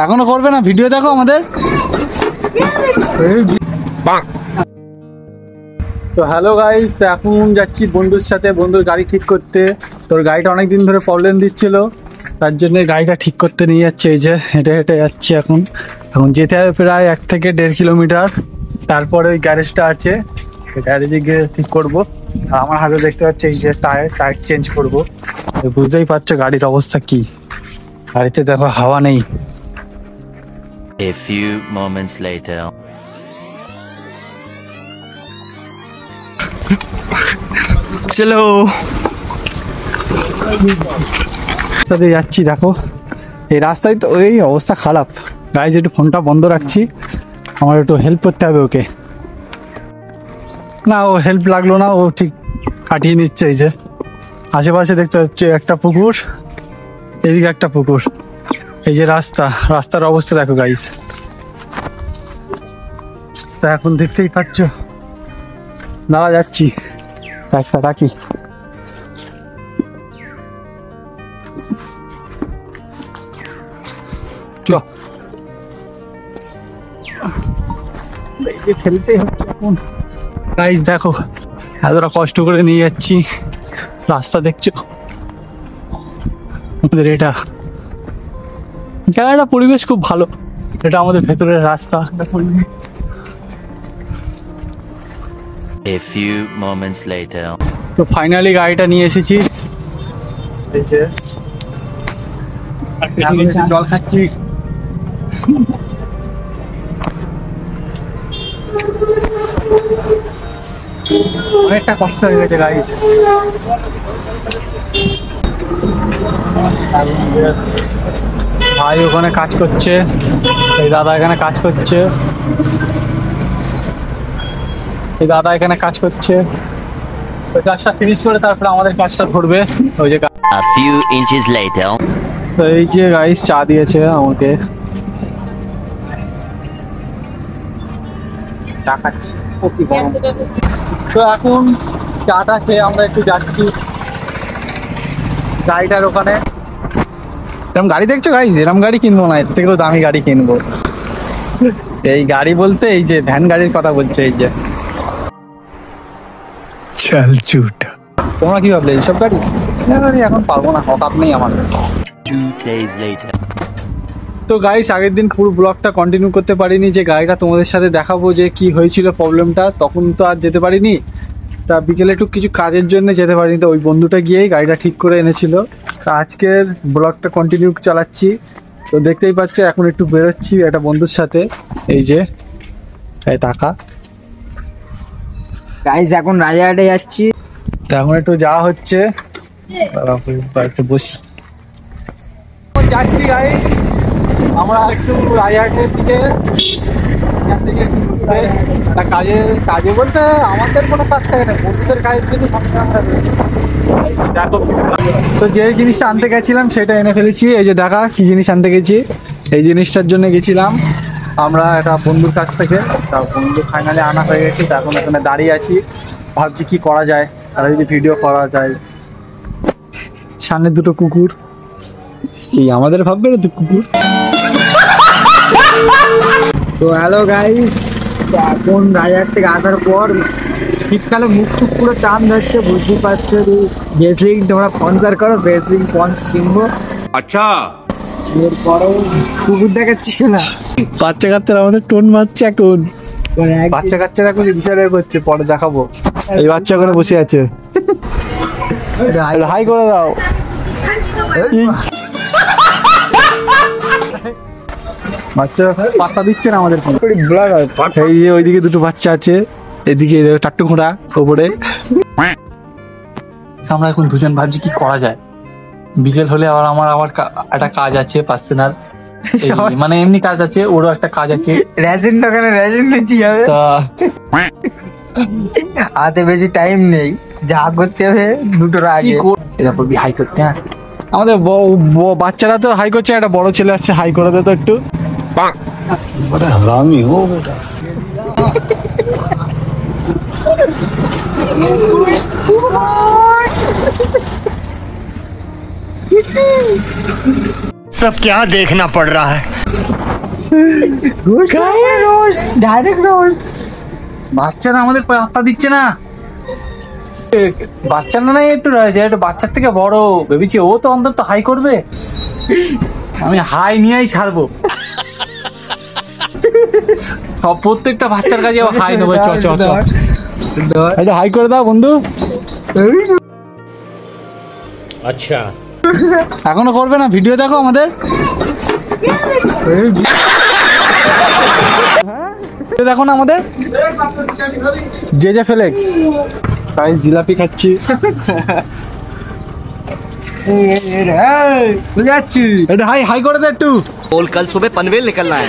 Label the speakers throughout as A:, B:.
A: এখনো করবে না? ভিডিও দেখো আমাদের। তো হ্যালো গাইস, তো এখন যাচ্ছি বন্ধুর সাথে, বন্ধুর গাড়ি ঠিক করতে। তোর গাড়িটা অনেকদিন ধরে প্রবলেম দিচ্ছিল, তার জন্য গাড়িটা ঠিক করতে নিয়ে যাচ্ছে। এই যে হেঁটে হেঁটে যাচ্ছি এখন যেতে হবে প্রায় 1 থেকে 1.5 কিলোমিটার। তারপরে ওই গ্যারেজটা আছে, গ্যারেজে গিয়ে ঠিক করবো। আর আমার হাতে দেখতে পাচ্ছি এই যে টায়ার চেঞ্জ করবো। বুঝতেই পারছো গাড়ির অবস্থা কি। গাড়িতে দেখো হাওয়া নেই।
B: A few moments later.
A: চলো সাথে যাচ্ছি। দেখো এই রাস্তায় তো এই অবস্থা খারাপ। গাইজ একটু ফোনটা বন্ধ রাখছি, আমার একটু হেল্প করতে হবে ওকে। না, ও হেল্প লাগলো না, ও ঠিক কাটিয়ে নিচ্ছে। এই যে আশেপাশে দেখতে হচ্ছে একটা পুকুর, এদিকে একটা পুকুর, এই যে রাস্তার অবস্থা দেখো গাইজ। তা এখন দেখতেই পাচ্ছ, দাঁড়া যাচ্ছি, একটা ডাকি। খেলতেই হচ্ছে এখন। গাইজ দেখো এতটা কষ্ট করে নিয়ে যাচ্ছি, রাস্তা দেখছো আমাদের। এটা জায়গাটা পরিবেশ খুব ভালো, এটা আমাদের ভেতরের রাস্তা।
B: A few moments later.
A: তো ফাইনালি গাড়িটা নিয়ে এসেছি। এই যে জল খাচ্ছি। অনেকটা কষ্ট হয়ে গেছে গাইজ। ভাই ওখানে কাজ করছে, এই দাদা এখানে কাজ করছে, এই দাদা এখানে কাজ করছে। ওই কাজটা ফিনিশ করে তারপরে আমাদের কাজটা ধরবে। ওই যে
B: A few inches later.
A: তো এই যে গাইস চা দিয়েছে আমাকে, চা খাচ্ছি। তো এখন চাটা খেয়ে আমরা একটু যাচ্ছি গাড়িটার ওখানে। এরকম গাড়ি দেখছো গাইস, এরকম গাড়ি কিনবো না, এর থেকেও দামি গাড়ি কিনবো। এই গাড়ি বলতে এই যে ভ্যান গাড়ির কথা বলছে। এই যে চল চুট, তোমরা কি ভাবলে এইসব গাড়ি এখন পারবো না, হঠাৎ নেই আমার।
B: 2 days later.
A: তো গাইস আগের দিন পুরো ব্লগটা কন্টিনিউ করতে পারিনি, যে গাড়িটা তোমাদের সাথে দেখাবো যে কি হয়েছিল প্রবলেমটা। তখন তো আর যেতে পারিনি, তা বিকেলে একটু কিছু কাজের জন্য যেতে পারিনি। তো ওই বন্ধুটা গিয়েই গাড়িটা ঠিক করে এনেছিল। তা আজকের ব্লগটা কন্টিনিউ চালাচ্ছি। তো দেখতেই পাচ্ছ এখন একটু বেরোচ্ছি একটা বন্ধুর সাথে। এই যে এই টাকা
C: গাইস এখন রাজারহাটে যাচ্ছি।
A: তো এখন একটু যাওয়া হচ্ছে, বাড়িতে বসি যাচ্ছি গাইস আমরা একটু রাজারহাটের দিকে। এখান থেকে একটু ঘুরতে, একটা কাজে বলতে আমাদের কোনো কাজ থাকে না, বন্ধুদের কাজের জন্য সবসময় আমরা রয়েছি। দেখো তো যে জিনিসটা আনতে গেছিলাম সেটা এনে ফেলেছি। এই যে দেখা কি জিনিস আনতে গেছি, এই জিনিসটার জন্য গেছিলাম আমরা একটা বন্ধুর কাছ থেকে। তা বন্ধু ফাইনালি আনা হয়ে গেছে। তা এখন এখানে দাঁড়িয়ে আছি, ভাবছি কি করা যায়, তাহলে যদি ভিডিও করা যায়। সামনে দুটো কুকুর, এই আমাদের ভাববে না তো কুকুর।
C: তো হ্যালো গাইস, এখন রাজারহাট থেকে আসার পর শীতকালে মুখ টুক পুরো টান ধরছে, বুঝতেই পারছো। ব্রেসলিং তোমরা স্পন্সর করো, ব্রেসলিং পন্স কিনবো।
B: আচ্ছা,
C: এরপরেও কুকুর দেখাচ্ছিস না।
A: বাচ্চা কাচ্চারা আমাদের টোন মারছে এখন। বাচ্চা কাচ্চারা এখন বিশাল করছে, পরে দেখাবো। এই বাচ্চা করে বসে আছে, হাই করে দাও। বাচ্চা পাত্তা দিচ্ছে না আমাদের। এই যে ওইদিকে দুটো বাচ্চা আছে, এদিকে টাট্টু ঘোড়া ওপরে। আমরা এখন দুজন ভাবছি কি করা যায়। বিকেল হলে আমার একটা কাজ আছে পার্সোনাল, মানে এমনি কাজ আছে, ওরও একটা কাজ আছে।
C: রেশন দোকানে রেশন নিতে হবে,
A: তা
C: হাতে বেশি টাইম নেই, যা করতে হবে দুটোর আগে।
A: এরপর হাই করতে, হ্যাঁ আমাদের বাচ্চারা তো হাই করছে, একটা বড় ছেলে আসছে, হাই করে দে তো একটু। হারামি ও বেটা।
D: सब क्या देखना पड़ रहा है।
C: Direct role.
A: বাচ্চারা আমাদের পাত্তা দিচ্ছে না। বাচ্চারা না একটু রয়েছে, একটু বাচ্চার থেকে বড় ভেবেছি, ও তো অন্তত হাই করবে। আমি হাই নিয়েই ছাড়বো। সব প্রত্যেকটা বাচ্চার কাছে হাই নেবো। চ চ চ, এটা হাই করে দাও বন্ধু।
D: अच्छा
A: এখনো করবে না? ভিডিও দেখো আমাদের, দেখো না আমাদের যে ফ্লেক্স। গাইস জিলাপি খাচ্ছি। এটা হাই হাই করে দে একটু।
D: बोल कल सुबह पनवेल निकलना है।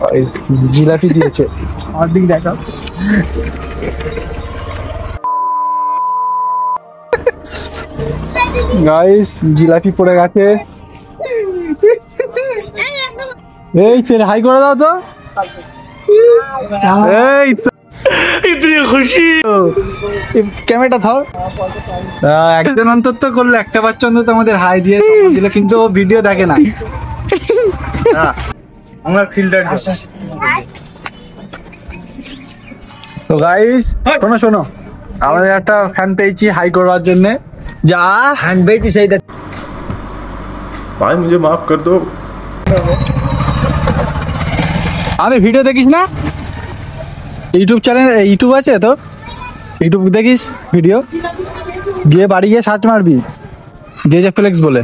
A: গাইস জিলাপি দিয়েছে।
C: আমার দিক দেখো।
A: গাইস জিলাপি পড়ে গেছে। এই তোর হাই করে দাও তো। এই তো
D: इतनी खुशी।
A: ক্যামেরাটা ধর। একজন অন্তত করলে, একটা বাচ্চা অন্তত আমাদের হাই দিয়ে দিল, কিন্তু ও ভিডিও দেখে না। আমরা ফিল্টার তো গাইস শোনো শোনো, আমাদের একটা ফ্যান পেয়েছি হাই করার জন্য। যা
C: হ্যান্ড বেচি সেই দেখ।
E: भाई मुझे माफ कर दो।
A: আমাদের ভিডিও দেখিস না? ইউটিউব চ্যানেল, ইউটিউব আছে তো, ইউটিউব দেখিস ভিডিও, গিয়ে বাড়ি গিয়ে সার্চ মারবি যে ফ্লেক্স বলে,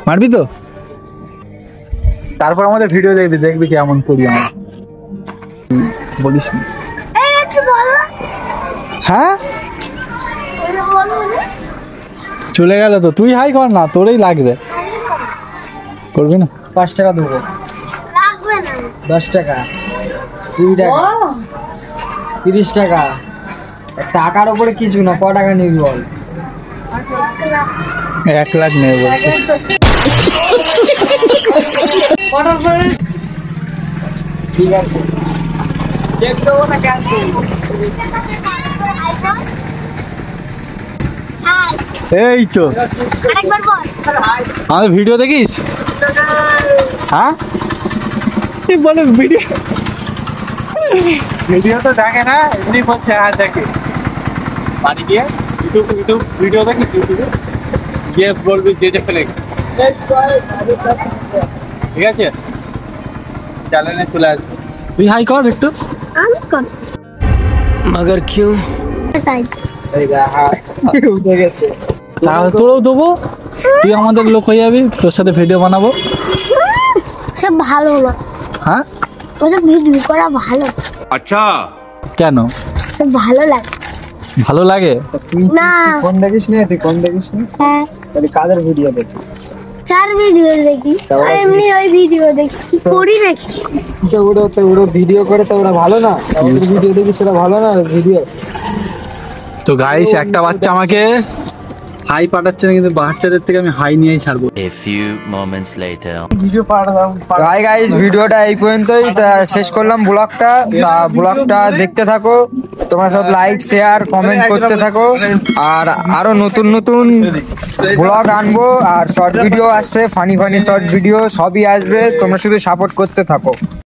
A: মারবি তো, তারপর আমাদের ভিডিও দেখবি, দেখবি কেমন করি আমরা। বলিস না। হ্যাঁ চলে গেল তো, তুই হাই কর না, তোরই লাগবে। করবি না?
C: 5 টাকা দেবো। 10 টাকা, 2 টাকা, 30 টাকা। টাকার উপরে কিছু না, ক টাকা নিবি বল?
A: 1 লাখ নেবে বলছে।
C: ঠিক আছে, চেক দেবো না ক্যান্সেল?
A: এই তো আমাদের ভিডিও দেখিস? হ্যাঁ বলে ভিডিও, ভিডিও তো দেখে না, এমনি বলছে হ্যাঁ দেখে। বাড়ি গিয়ে ইউটিউব ভিডিও দেখিস, ইউটিউবে গিয়ে বলবি যে ফ্লেক্স, ঠিক আছে? চ্যানেলে চলে আসবে। তুই হাই কর একটু।
D: मगर क्यों?
C: উঠে গেছে।
A: তাহলে তোরও দেবো, তুই আমাদের লোক হয়ে যাবি, তোর সাথে ভিডিও বানাবো।
F: সব ভালো না,
A: হ্যাঁ
F: ওসব ভিডিও করা ভালো,
B: अच्छा
A: কেন
F: সব ভালো লাগে
A: ভালো লাগে?
C: তুই
F: না।
C: কোন দেখিস না? তুই কোন দেখিস না?
F: হ্যাঁ,
C: তাহলে কাদের ভিডিও দেখিস?
F: কার ভিডিও দেখি? আর এমনি ওই ভিডিও দেখি, করি নাকি?
C: তো ওরা ভিডিও করে, তো ওরা ভালো না? ওদের ভিডিও দেখি, সেটা ভালো না ভিডিও?
A: তো গাইস একটা বাচ্চা আমাকে হাই পাঠাচ্ছে না, কিন্তু বাচ্চাদের থেকে আমি হাই নিয়েই ছাড়বো।
B: A few moments later.
A: Video পাঠালাম।
C: হাই গাইস, ভিডিওটা এই পর্যন্তই, শেষ করলাম ব্লগটা। ব্লগটা দেখতে থাকো তোমরা সব, লাইক শেয়ার কমেন্ট করতে থাকো। আর আরো নতুন নতুন ব্লগ আনবো, আর শর্ট ভিডিও আসছে, ফানি শর্ট ভিডিও সবই আসবে, তোমরা শুধু সাপোর্ট করতে থাকো।